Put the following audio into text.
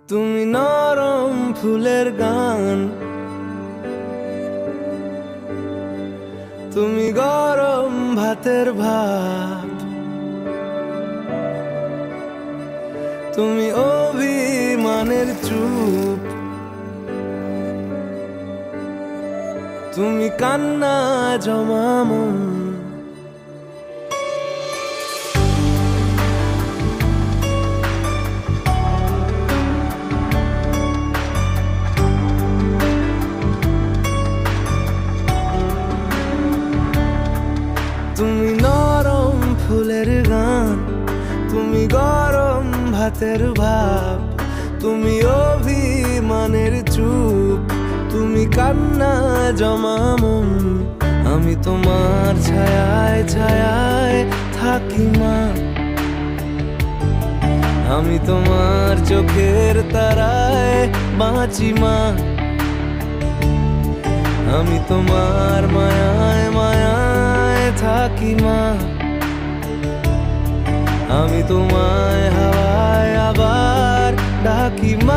তুমি নরম ফুলের গান, তুমি গরম ভাতের ভাত, তুমি অভিমানের চুপ, তুমি কান্না জমা মন। তুমি নরম ফুলের গান, তুমি গরম ভাতের ভাব, তুমি অভিমানের চুপ, তুমি কান্না জমা মন। আমি তোমার ছায়ায় ছায়ায় থাকি মা, আমি তোমার চোখের তারায় বাঁচি মা, আমি তোমার মায়ায় মায়ায় থাকি মা, আমি তোমায় হাওয়ায় আবার ডাকি মা।